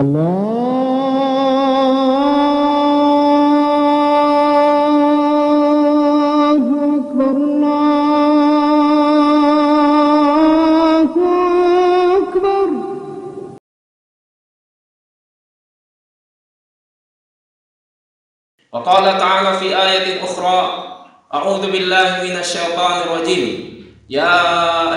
Allahu Akbar, Allahu Akbar. Wa qala ta'ala fi ayatin ukhra, a'udzu billahi minasyaitonir rajim. Ya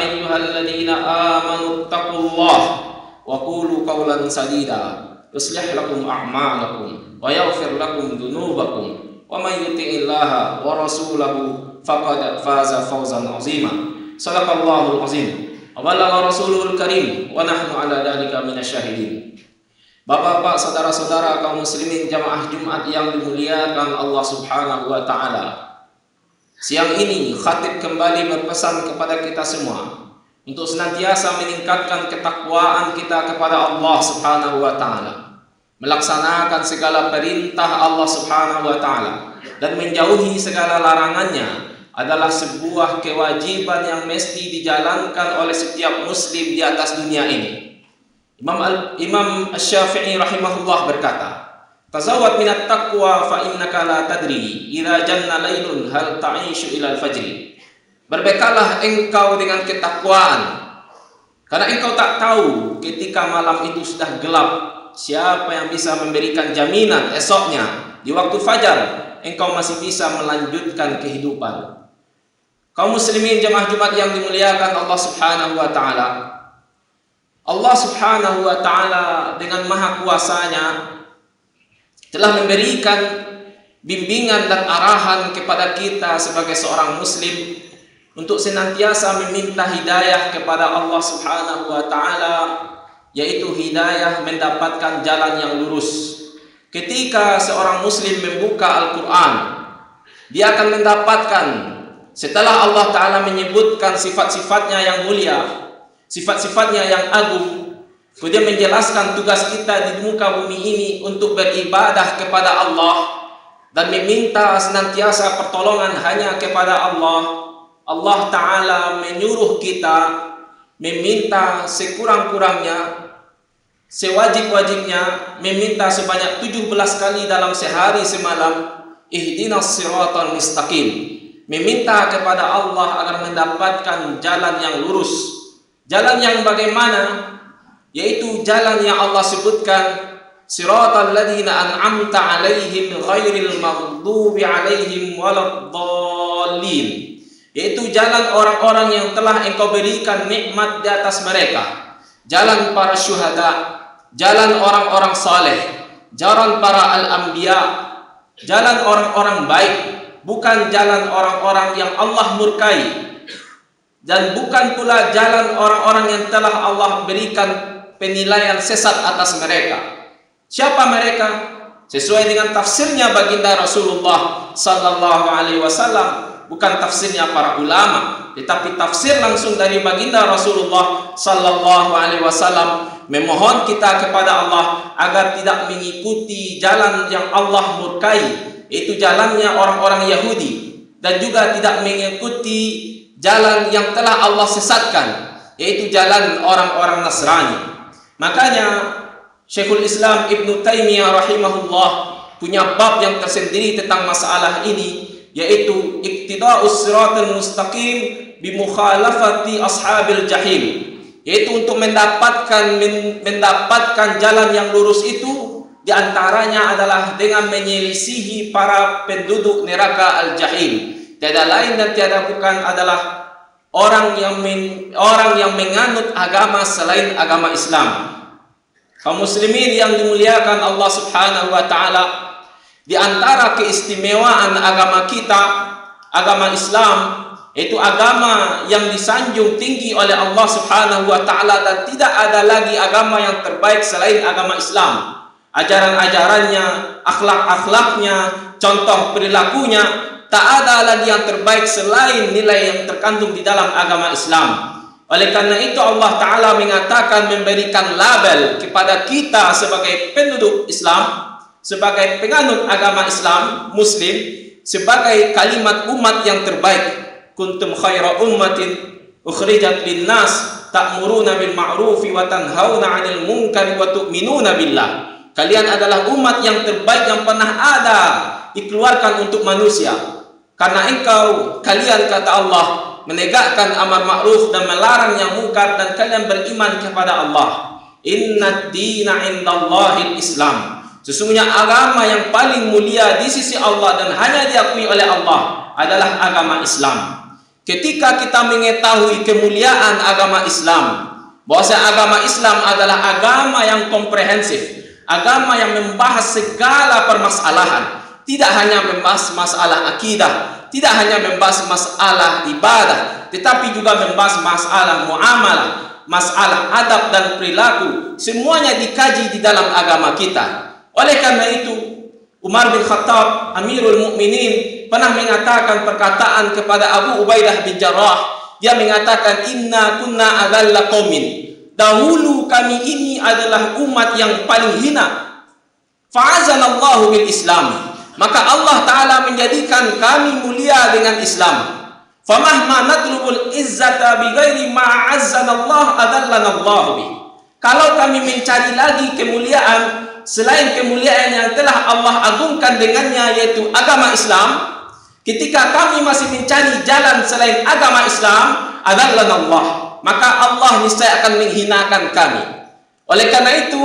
ayyuhalladzina amanu taqullaha wa qulu qawlan sadida yuslih lakum a'malakum wa yaghfir lakum dhunubakum wa may yuti'illaha wa rasulahu faqad faza fawzan 'azima. Shadaqallahul 'azim wa ballagha rasuluhul karim wa nahnu 'ala dzalika minasyahidin. Bapak-bapak, saudara-saudara kaum muslimin jamaah Jumat yang dimuliakan Allah Subhanahu wa taala. Siang ini khatib kembali berpesan kepada kita semua untuk senantiasa meningkatkan ketakwaan kita kepada Allah Subhanahu wa taala, melaksanakan segala perintah Allah Subhanahu wa taala dan menjauhi segala larangannya adalah sebuah kewajiban yang mesti dijalankan oleh setiap muslim di atas dunia ini. Imam Asy-Syafi'i rahimahullah berkata, "Tazawwad minat taqwa fa innaka la tadri idza janna lailun hal ta'ishu ila al-fajri." Berbekallah engkau dengan ketakwaan, karena engkau tak tahu ketika malam itu sudah gelap, siapa yang bisa memberikan jaminan esoknya di waktu fajar engkau masih bisa melanjutkan kehidupan. Kaum muslimin jemaah Jumat yang dimuliakan Allah Subhanahu wa taala. Allah Subhanahu wa taala dengan maha kuasanya telah memberikan bimbingan dan arahan kepada kita sebagai seorang muslim untuk senantiasa meminta hidayah kepada Allah Subhanahu wa taala, yaitu hidayah mendapatkan jalan yang lurus. Ketika seorang muslim membuka Al-Qur'an, dia akan mendapatkan setelah Allah taala menyebutkan sifat-sifatnya yang mulia, sifat-sifatnya yang agung, kemudian menjelaskan tugas kita di muka bumi ini untuk beribadah kepada Allah dan meminta senantiasa pertolongan hanya kepada Allah. Allah Ta'ala menyuruh kita meminta sekurang-kurangnya, sewajib-wajibnya, meminta sebanyak 17 kali dalam sehari semalam, ihdinas siratal mustaqim, meminta kepada Allah agar mendapatkan jalan yang lurus. Jalan yang bagaimana? Yaitu jalan yang Allah sebutkan, siratal ladzina an'amta 'alaihim ghairil maghdubi 'alaihim waladdallin. Yaitu jalan orang-orang yang telah engkau berikan nikmat di atas mereka. Jalan para syuhada, jalan orang-orang saleh, jalan para al-anbiya, jalan orang-orang baik, bukan jalan orang-orang yang Allah murkai. Dan bukan pula jalan orang-orang yang telah Allah berikan penilaian sesat atas mereka. Siapa mereka? Sesuai dengan tafsirnya baginda Rasulullah sallallahu alaihi wasallam, bukan tafsirnya para ulama, tetapi tafsir langsung dari baginda Rasulullah sallallahu alaihi wasallam, memohon kita kepada Allah agar tidak mengikuti jalan yang Allah murkai, yaitu jalannya orang-orang Yahudi, dan juga tidak mengikuti jalan yang telah Allah sesatkan, yaitu jalan orang-orang Nasrani. Makanya Syekhul Islam Ibnu Taimiyah rahimahullah punya bab yang tersendiri tentang masalah ini, yaitu iqtida'us siratal mustaqim bi mukhalafati ashabil jahim, yaitu untuk mendapatkan jalan yang lurus itu diantaranya adalah dengan menyelisihi para penduduk neraka al-jahim. Tiada lain dan tiada bukan adalah orang yang menganut agama selain agama Islam. Kaum muslimin yang dimuliakan Allah Subhanahu wa taala, di antara keistimewaan agama kita, agama Islam, yaitu agama yang disanjung tinggi oleh Allah Subhanahu wa taala, dan tidak ada lagi agama yang terbaik selain agama Islam. Ajaran-ajarannya, akhlak-akhlaknya, contoh perilakunya, tak ada lagi yang terbaik selain nilai yang terkandung di dalam agama Islam. Oleh karena itu Allah Ta'ala mengatakan, memberikan label kepada kita sebagai penduduk Islam, sebagai penganut agama Islam, Muslim, sebagai kalimat umat yang terbaik. Kuntum khaira ummatin ukhrijat linnas ta'muruna bil ma'rufi wa tanhauna 'anil munkari wa tu'minuna billah. Kalian adalah umat yang terbaik yang pernah ada dikeluarkan untuk manusia. Karena kalian kata Allah, menegakkan amar ma'ruf dan melarang yang mungkar, dan kalian beriman kepada Allah. Inna dina indallahil Islam. Sesungguhnya agama yang paling mulia di sisi Allah dan hanya diakui oleh Allah adalah agama Islam. Ketika kita mengetahui kemuliaan agama Islam, bahwa agama Islam adalah agama yang komprehensif, agama yang membahas segala permasalahan, tidak hanya membahas masalah akidah, tidak hanya membahas masalah ibadah, tetapi juga membahas masalah muamalah, masalah adab dan perilaku. Semuanya dikaji di dalam agama kita. Oleh karena itu, Umar bin Khattab, Amirul Mukminin, pernah mengatakan perkataan kepada Abu Ubaidah bin Jarrah. Dia mengatakan, inna kunna adalla qaumin. Dahulu kami ini adalah umat yang paling hina. Fa'azanallahu bil Islam. Maka Allah Ta'ala menjadikan kami mulia dengan Islam. Famahma natlubul izzata bighairi ma'azzanallah adallanallahu bih. Kalau kami mencari lagi kemuliaan selain kemuliaan yang telah Allah agungkan dengannya, yaitu agama Islam, ketika kami masih mencari jalan selain agama Islam, adallanallah, maka Allah niscaya akan menghinakan kami. Oleh karena itu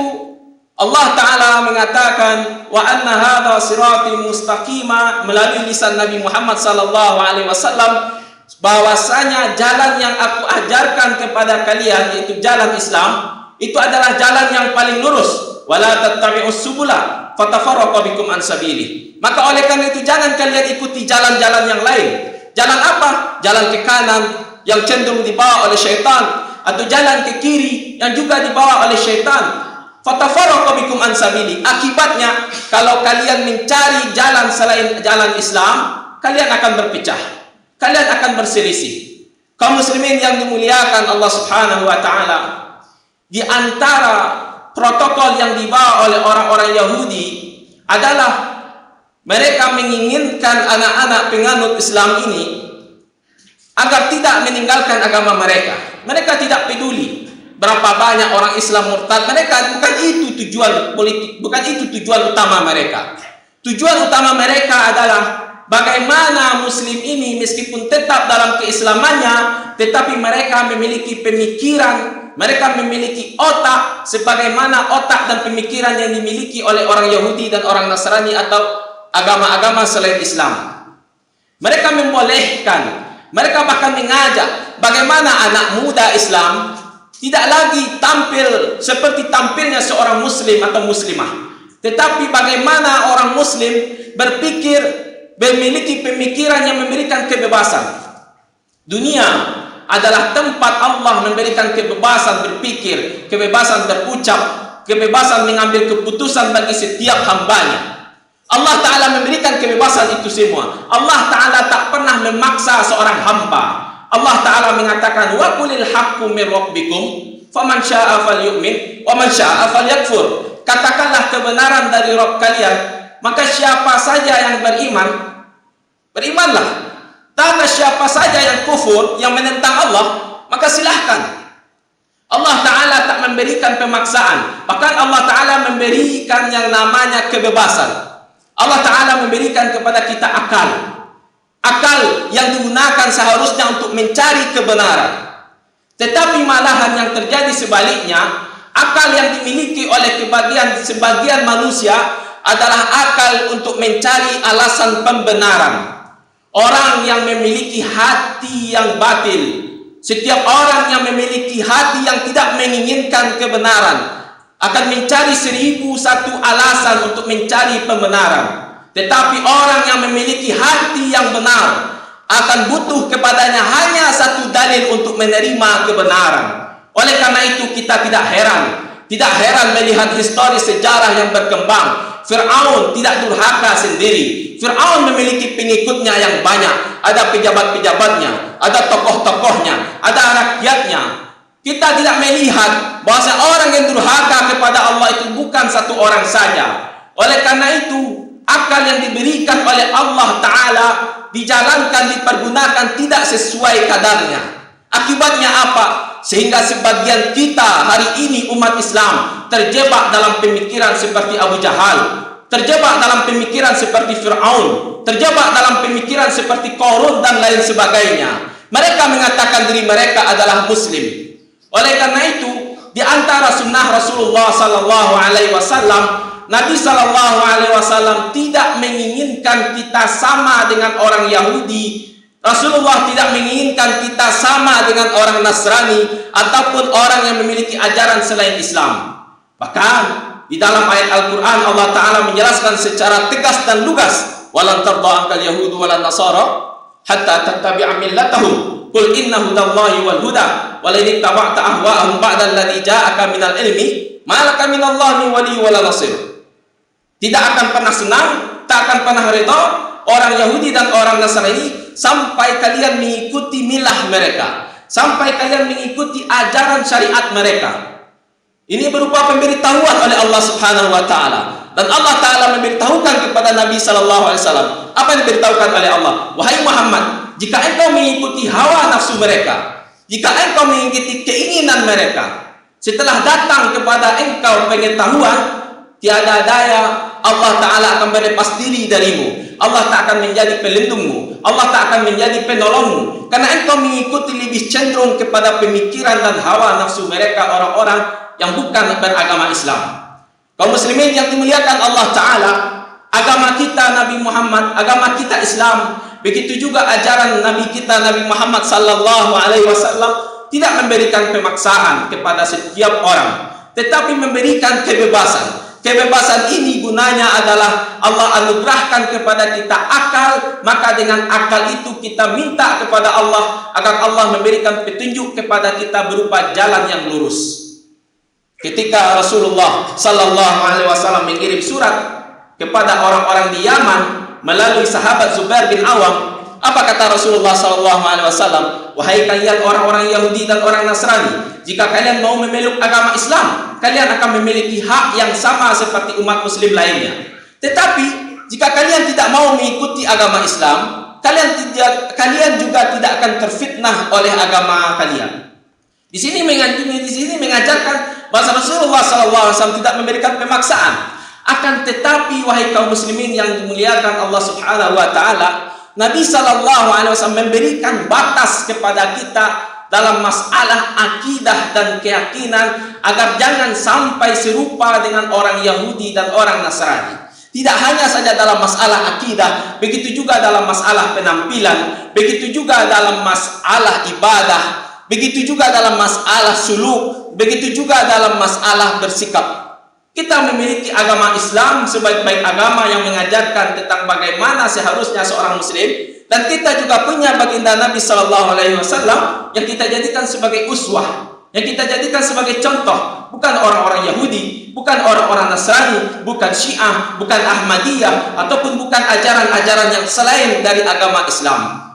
Allah Ta'ala mengatakan, wa anna hadha sirati mustaqima, melalui lisan Nabi Muhammad sallallahu alaihi wasallam, bahwasanya jalan yang aku ajarkan kepada kalian, yaitu jalan Islam, itu adalah jalan yang paling lurus. Wala tattabi'us subula fatafarraqu bikum an sabili. Maka oleh karena itu jangan kalian ikuti jalan-jalan yang lain. Jalan apa? Jalan ke kanan yang cenderung dibawa oleh syaitan, atau jalan ke kiri yang juga dibawa oleh syaitan. Fatafarraqu bikum an sabili. Akibatnya, kalau kalian mencari jalan selain jalan Islam, kalian akan berpecah. Kalian akan berselisih. Kaum muslimin yang dimuliakan Allah Subhanahu wa taala, di antara protokol yang dibawa oleh orang-orang Yahudi adalah mereka menginginkan anak-anak penganut Islam ini agar tidak meninggalkan agama mereka. Mereka tidak peduli berapa banyak orang Islam murtad. Mereka bukan itu tujuan politik, bukan itu tujuan utama mereka. Tujuan utama mereka adalah bagaimana Muslim ini meskipun tetap dalam keislamannya, tetapi mereka memiliki pemikiran, mereka memiliki otak sebagaimana otak dan pemikiran yang dimiliki oleh orang Yahudi dan orang Nasrani atau agama-agama selain Islam. Mereka membolehkan, mereka bahkan mengajak bagaimana anak muda Islam tidak lagi tampil seperti tampilnya seorang muslim atau muslimah, tetapi bagaimana orang muslim berpikir, memiliki pemikiran yang memberikan kebebasan. Dunia adalah tempat Allah memberikan kebebasan berpikir, kebebasan berucap, kebebasan mengambil keputusan bagi setiap hambanya. Allah Ta'ala memberikan kebebasan itu semua. Allah Ta'ala tak pernah memaksa seorang hamba. Allah Ta'ala mengatakan, wa qulil haqqu min rabbikum faman syaa'a falyu'min wa man syaa'a falyakfur. Katakanlah kebenaran dari Rabb kalian, maka siapa saja yang beriman, berimanlah. Dan siapa saja yang kufur, yang menentang Allah, maka silahkan. Allah Ta'ala tak memberikan pemaksaan. Bahkan Allah Ta'ala memberikan yang namanya kebebasan. Allah Ta'ala memberikan kepada kita akal. Akal yang digunakan seharusnya untuk mencari kebenaran. Tetapi malahan yang terjadi sebaliknya, akal yang dimiliki oleh sebagian manusia adalah akal untuk mencari alasan pembenaran. Orang yang memiliki hati yang batil, setiap orang yang memiliki hati yang tidak menginginkan kebenaran akan mencari 1001 alasan untuk mencari pembenaran. Tetapi orang yang memiliki hati yang benar akan butuh kepadanya hanya satu dalil untuk menerima kebenaran. Oleh karena itu kita tidak heran melihat histori sejarah yang berkembang. Fir'aun tidak durhaka sendiri. Fir'aun memiliki pengikutnya yang banyak. Ada pejabat-pejabatnya, ada tokoh-tokohnya, ada rakyatnya. Kita tidak melihat bahwa orang yang durhaka kepada Allah itu bukan satu orang saja. Oleh karena itu, akal yang diberikan oleh Allah Ta'ala dijalankan, dipergunakan tidak sesuai kadarnya. Akibatnya apa? Sehingga sebagian kita hari ini umat Islam terjebak dalam pemikiran seperti Abu Jahal, terjebak dalam pemikiran seperti Fir'aun, terjebak dalam pemikiran seperti Qarun dan lain sebagainya. Mereka mengatakan diri mereka adalah Muslim. Oleh karena itu, di antara sunnah Rasulullah sallallahu alaihi wasallam, Nabi sallallahu alaihi wasallam tidak menginginkan kita sama dengan orang Yahudi. Rasulullah tidak menginginkan kita sama dengan orang Nasrani ataupun orang yang memiliki ajaran selain Islam. Bahkan di dalam ayat Al-Quran Allah Ta'ala menjelaskan secara tegas dan lugas, walan tarda ankal yahudu walan nasara hatta tattabi'a millatahum qul inna hudallahi wal huda walain ittaba'ta ahwa'ahum ba'da alladhi ja'aka minal ilmi ma laka minallahi wali wala nasir. Tidak akan pernah senang, tak akan pernah redha orang Yahudi dan orang Nasrani sampai kalian mengikuti milah mereka, sampai kalian mengikuti ajaran syariat mereka. Ini berupa pemberitahuan oleh Allah Subhanahu wa taala, dan Allah Taala memberitahukan kepada Nabi sallallahu alaihi wasallam. Apa yang diberitahukan oleh Allah? Wahai Muhammad, jika engkau mengikuti hawa nafsu mereka, jika engkau mengikuti keinginan mereka, setelah datang kepada engkau pengetahuan, tiada daya Allah Ta'ala akan berlepas diri darimu. Allah tak akan menjadi pelindungmu, Allah tak akan menjadi penolongmu, karena engkau mengikuti lebih cenderung kepada pemikiran dan hawa nafsu mereka, orang-orang yang bukan beragama Islam. Kaum muslimin yang dimuliakan Allah Ta'ala, agama kita Nabi Muhammad, agama kita Islam, begitu juga ajaran Nabi kita Nabi Muhammad sallallahu alaihi wasallam tidak memberikan pemaksaan kepada setiap orang, tetapi memberikan kebebasan. Kebebasan ini gunanya adalah Allah anugerahkan kepada kita akal, maka dengan akal itu kita minta kepada Allah agar Allah memberikan petunjuk kepada kita berupa jalan yang lurus. Ketika Rasulullah sallallahu alaihi wasallam mengirim surat kepada orang-orang di Yaman melalui sahabat Zubair bin Awam, apa kata Rasulullah sallallahu alaihi wasallam? Wahai kalian orang-orang Yahudi dan orang Nasrani, jika kalian mau memeluk agama Islam, kalian akan memiliki hak yang sama seperti umat muslim lainnya. Tetapi jika kalian tidak mau mengikuti agama Islam, kalian juga tidak akan terfitnah oleh agama kalian. Di sini mengajarkan bahwa Rasulullah SAW tidak memberikan pemaksaan. Akan tetapi wahai kaum muslimin yang dimuliakan Allah Subhanahu wa taala, Nabi SAW memberikan batas kepada kita dalam masalah akidah dan keyakinan agar jangan sampai serupa dengan orang Yahudi dan orang Nasrani. Tidak hanya saja dalam masalah akidah, begitu juga dalam masalah penampilan, begitu juga dalam masalah ibadah, begitu juga dalam masalah suluk, begitu juga dalam masalah bersikap. Kita memiliki agama Islam sebaik-baik agama yang mengajarkan tentang bagaimana seharusnya seorang muslim, dan kita juga punya baginda Nabi sallallahu alaihi wasallam yang kita jadikan sebagai uswah, yang kita jadikan sebagai contoh, bukan orang-orang Yahudi, bukan orang-orang Nasrani, bukan Syiah, bukan Ahmadiyah, ataupun bukan ajaran-ajaran yang selain dari agama Islam.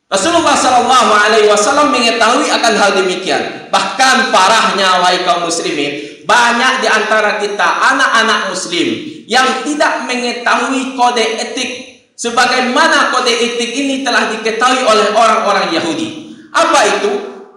Rasulullah sallallahu alaihi wasallam mengetahui akan hal demikian. Bahkan parahnya wahai kaum muslimin, banyak di antara kita anak-anak muslim yang tidak mengetahui kode etik sebagaimana kode etik ini telah diketahui oleh orang-orang Yahudi. Apa itu?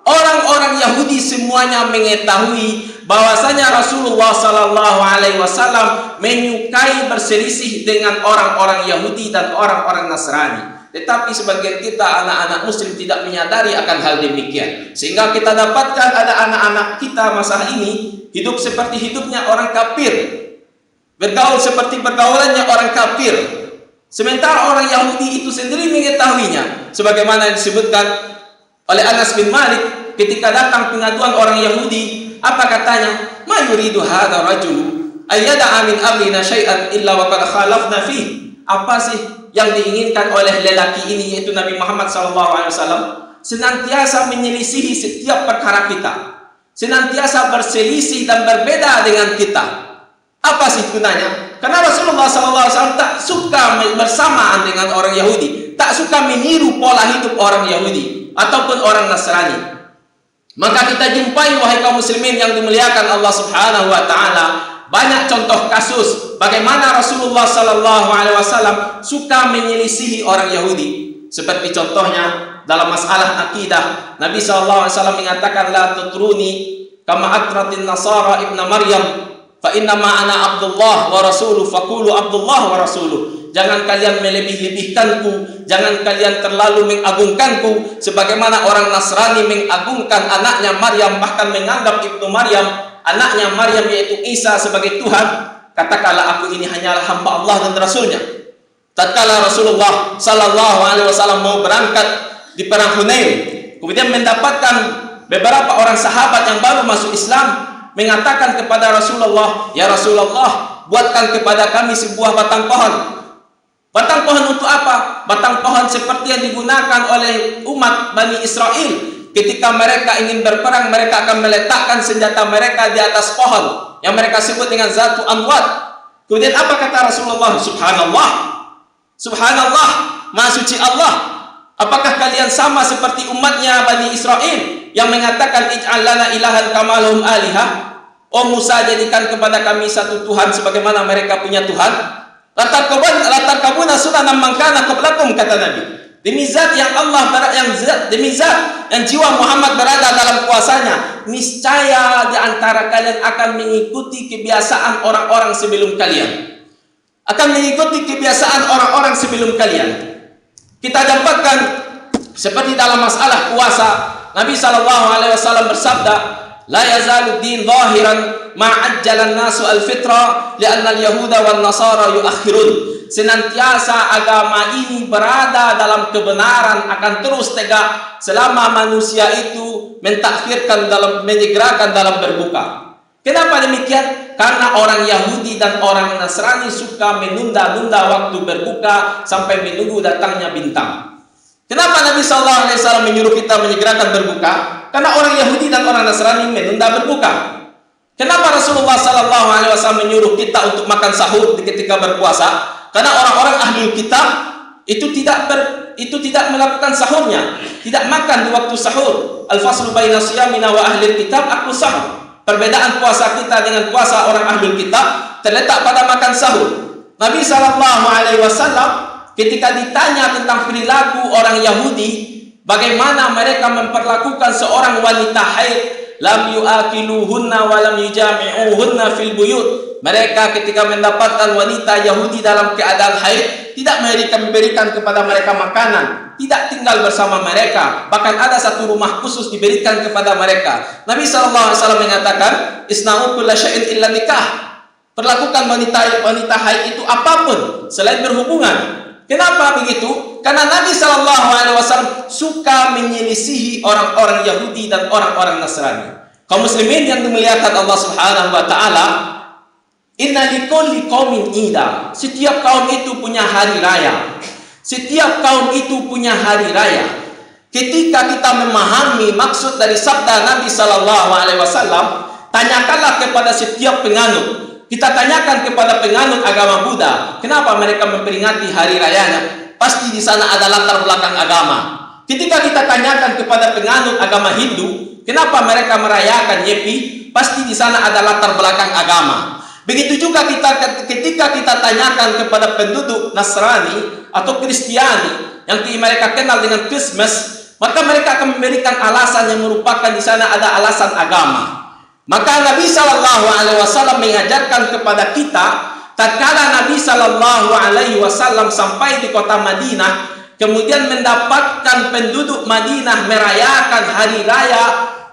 Orang-orang Yahudi semuanya mengetahui bahwasanya Rasulullah sallallahu alaihi wasallam menyukai berselisih dengan orang-orang Yahudi dan orang-orang Nasrani. Tetapi sebagian kita anak-anak muslim tidak menyadari akan hal demikian, sehingga kita dapatkan ada anak-anak kita masa ini hidup seperti hidupnya orang kafir, bergaul seperti pergaulannya orang kafir, sementara orang Yahudi itu sendiri mengetahuinya. Sebagaimana disebutkan oleh Anas bin Malik ketika datang pengaduan orang Yahudi, apa katanya? Ma yuridu hadza rajulu ayyada'a min amrina syai'an illa wa qad khalafna fi. Apa sih yang diinginkan oleh lelaki ini, yaitu Nabi Muhammad SAW? Senantiasa menyelisihi setiap perkara kita, senantiasa berselisih dan berbeda dengan kita. Apa sih gunanya? Karena Rasulullah SAW tak suka bersamaan dengan orang Yahudi, tak suka meniru pola hidup orang Yahudi ataupun orang Nasrani. Maka kita jumpai wahai kaum muslimin yang dimuliakan Allah Subhanahu wa taala, banyak contoh kasus bagaimana Rasulullah sallallahu alaihi wasallam suka menyelisihi orang Yahudi. Seperti contohnya dalam masalah akidah. Nabi SAW mengatakan, la tutruni kama atratin nasara ibn Maryam, fa inna ma ana Abdullah wa rasuluh, faqulu Abdullah wa rasuluh. Jangan kalian melebih-lebihkanku, jangan kalian terlalu mengagungkanku sebagaimana orang Nasrani mengagungkan anaknya Maryam, bahkan menganggap ibnu Maryam, anaknya Maryam yaitu Isa, sebagai Tuhan. Katakanlah aku ini hanyalah hamba Allah dan Rasulnya. Tatkala Rasulullah Sallallahu Alaihi Wasallam mau berangkat di perang Hunain, kemudian mendapatkan beberapa orang sahabat yang baru masuk Islam, mengatakan kepada Rasulullah, ya Rasulullah, buatkan kepada kami sebuah batang pohon. Batang pohon untuk apa? Batang pohon seperti yang digunakan oleh umat Bani Israel. Ketika mereka ingin berperang, mereka akan meletakkan senjata mereka di atas pohon yang mereka sebut dengan Zatu Anwat. Kemudian apa kata Rasulullah? Subhanallah, Subhanallah, Maha Suci Allah. Apakah kalian sama seperti umatnya Bani Israel yang mengatakan ij'al lana ilahan kama lahum alihah? Oh Musa, jadikan kepada kami satu Tuhan sebagaimana mereka punya Tuhan. Latar kabuna sunanan man kana qablakum, kata Nabi. Demi zat yang Allah demi zat yang jiwa Muhammad berada dalam kuasanya, niscaya di antara kalian akan mengikuti kebiasaan orang-orang sebelum kalian. Akan mengikuti kebiasaan orang-orang sebelum kalian. Kita dapatkan seperti dalam masalah puasa, Nabi SAW bersabda, la yazalu din zahiran ma'ajjalan nasu al-fitra li'anna al-yahuda wal nasara yuakhirun. Senantiasa agama ini berada dalam kebenaran, akan terus tegak selama manusia itu mentakhirkan dalam menyegerakan dalam berbuka. Kenapa demikian? Karena orang Yahudi dan orang Nasrani suka menunda-nunda waktu berbuka sampai menunggu datangnya bintang. Kenapa Nabi SAW menyuruh kita menyegerakan berbuka? Karena orang Yahudi dan orang Nasrani menunda berbuka. Kenapa Rasulullah SAW menyuruh kita untuk makan sahur ketika berpuasa? Karena orang-orang ahli kitab itu tidak melakukan sahurnya, tidak makan di waktu sahur. Al-faslu baina siyamina wa ahli kitab aku sahur. Perbedaan puasa kita dengan puasa orang ahli kitab terletak pada makan sahur. Nabi SAW ketika ditanya tentang perilaku orang Yahudi, bagaimana mereka memperlakukan seorang wanita haid, lam yu'akiluhunna wa lam yujami'uhunna fil buyut. Mereka ketika mendapatkan wanita Yahudi dalam keadaan haid, tidak memberikan kepada mereka makanan, tidak tinggal bersama mereka, bahkan ada satu rumah khusus diberikan kepada mereka. Nabi SAW mengatakan, isna'u kulla syai'in illa nikah. Perlakukan wanita haid itu apapun selain berhubungan. Kenapa begitu? Karena Nabi SAW suka menyelisihi orang-orang Yahudi dan orang-orang Nasrani. Kaum muslimin yang dimuliakan Allah Subhanahu wa taala, inna likulli qaumin ida. Setiap kaum itu punya hari raya. Setiap kaum itu punya hari raya. Ketika kita memahami maksud dari sabda Nabi SAW, tanyakanlah kepada setiap penganut. Kita tanyakan kepada penganut agama Buddha, kenapa mereka memperingati hari rayanya? Pasti di sana ada latar belakang agama. Ketika kita tanyakan kepada penganut agama Hindu, kenapa mereka merayakan Nyepi? Pasti di sana ada latar belakang agama. Begitu juga ketika kita tanyakan kepada penduduk Nasrani atau Kristiani yang mereka kenal dengan Christmas, maka mereka akan memberikan alasan yang merupakan di sana ada alasan agama. Maka Nabi SAW mengajarkan kepada kita, tatkala Nabi SAW sampai di kota Madinah, kemudian mendapatkan penduduk Madinah merayakan hari raya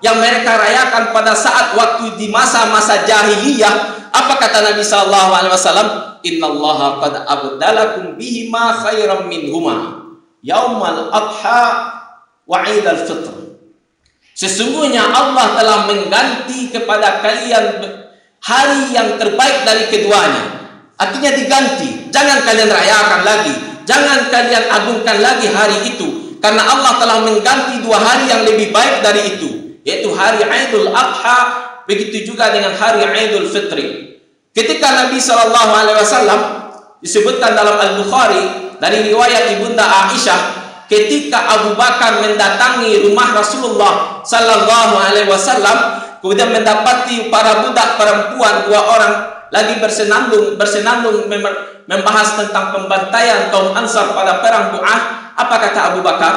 yang mereka rayakan pada saat waktu di masa-masa jahiliyah. Apa kata Nabi SAW? Innallaha qad abdalakum bihima khairan minhuma yaumal adha wa idul fitr. Sesungguhnya Allah telah mengganti kepada kalian hari yang terbaik dari keduanya. Artinya diganti. Jangan kalian rayakan lagi, jangan kalian agungkan lagi hari itu, karena Allah telah mengganti dua hari yang lebih baik dari itu, yaitu hari Idul Adha, begitu juga dengan hari Idul Fitri. Ketika Nabi SAW disebutkan dalam Al-Bukhari dari riwayat Ibunda Aisyah, ketika Abu Bakar mendatangi rumah Rasulullah Sallallahu Alaihi Wasallam, kemudian mendapati para budak perempuan dua orang lagi bersenandung membahas tentang pembantaian kaum Ansar pada perang Bu'ah. Apa kata Abu Bakar?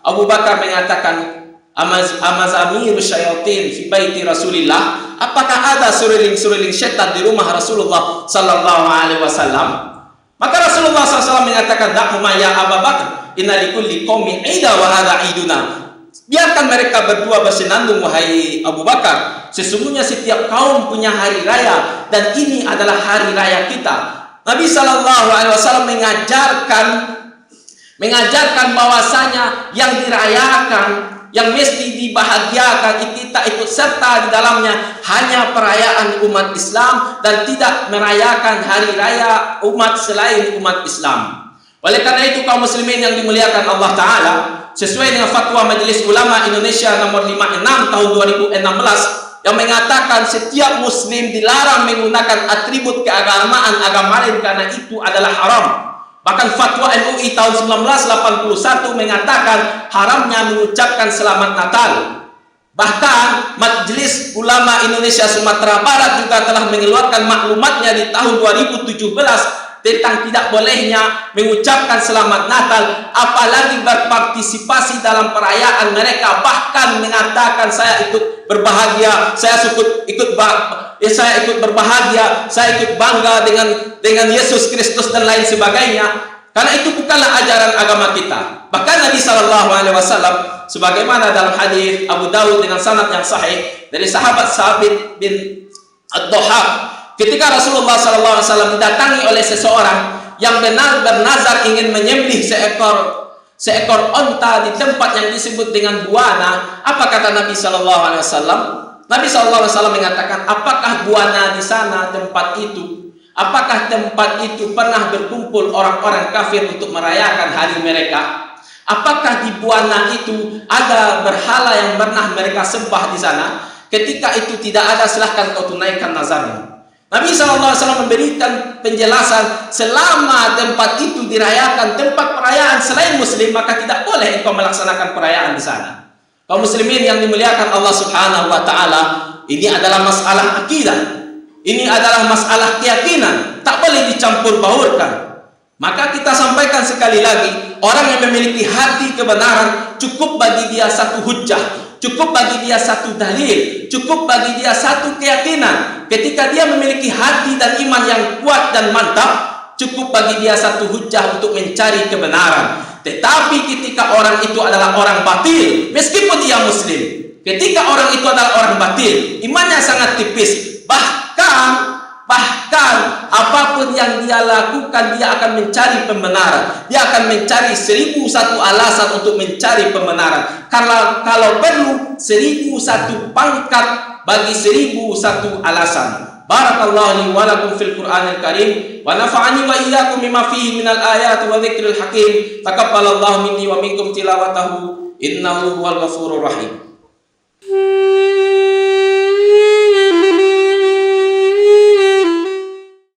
Abu Bakar mengatakan, amazamiru syayatin fi baiti Rasulillah, apakah ada suruling-suruling syaitan di rumah Rasulullah sallallahu alaihi wasallam? Maka Rasulullah SAW mengatakan, "Da'huma ya Abu Bakar, inna likulli qaumin 'ida wa hadha 'iduna." Biarkan mereka berdua bersenandung, wahai Abu Bakar. Sesungguhnya setiap kaum punya hari raya dan ini adalah hari raya kita. Nabi sallallahu alaihi wasallam mengajarkan bahwasanya yang dirayakan, yang mesti dibahagiakan, kita ikut serta di dalamnya hanya perayaan umat Islam dan tidak merayakan hari raya umat selain umat Islam. Oleh karena itu kaum muslimin yang dimuliakan Allah Ta'ala, sesuai dengan fatwa Majelis Ulama Indonesia nomor 56 tahun 2016 yang mengatakan setiap muslim dilarang menggunakan atribut keagamaan agama lain karena itu adalah haram. Bahkan fatwa MUI tahun 1981 mengatakan haramnya mengucapkan selamat Natal. Bahkan Majelis Ulama Indonesia Sumatera Barat juga telah mengeluarkan maklumatnya di tahun 2017 tentang tidak bolehnya mengucapkan selamat Natal, apalagi berpartisipasi dalam perayaan mereka. Bahkan mengatakan saya ikut berbahagia, saya ikut berbahagia, saya ikut bangga dengan Yesus Kristus dan lain sebagainya. Karena itu bukanlah ajaran agama kita. Bahkan Nabi Shallallahu Alaihi Wasallam, sebagaimana dalam hadis Abu Dawud dengan sanad yang sahih dari sahabat Sabit bin Ad-Dhahhak, ketika Rasulullah Shallallahu Alaihi Wasallam didatangi oleh seseorang yang bernazar ingin menyembelih seekor onta di tempat yang disebut dengan buana, apa kata Nabi Shallallahu Alaihi Wasallam? Nabi Shallallahu Alaihi Wasallam mengatakan, apakah buana di sana tempat itu? Apakah tempat itu pernah berkumpul orang-orang kafir untuk merayakan hari mereka? Apakah di buana itu ada berhala yang pernah mereka sembah di sana? Ketika itu tidak ada, silahkan kau tunaikan nazarmu. Nabi SAW memberikan penjelasan, selama tempat itu dirayakan tempat perayaan selain muslim, maka tidak boleh engkau melaksanakan perayaan di sana. Kaum muslimin yang dimuliakan Allah Subhanahu wa Ta'ala, ini adalah masalah akidah. Ini adalah masalah keyakinan, tak boleh dicampur baurkan. Maka kita sampaikan sekali lagi, orang yang memiliki hati kebenaran, cukup bagi dia satu hujjah, cukup bagi dia satu dalil, cukup bagi dia satu keyakinan. Ketika dia memiliki hati dan iman yang kuat dan mantap, cukup bagi dia satu hujjah untuk mencari kebenaran. Tetapi ketika orang itu adalah orang batil, meskipun dia muslim, ketika orang itu adalah orang batil, imannya sangat tipis, bahkan apapun yang dia lakukan, dia akan mencari pembenaran. Dia akan mencari 1001 alasan untuk mencari pembenaran. Kalau perlu 1001 pangkat bagi 1001 alasan. Barakallahu li wa lakum fil Qur'anil Karim wa nafa'ani wa iyyakum bima fihi minal ayati wa dzikril hakim. Taqabbalallahu minni wa minkum tilawatahu innahu huwal ghafurur rahim.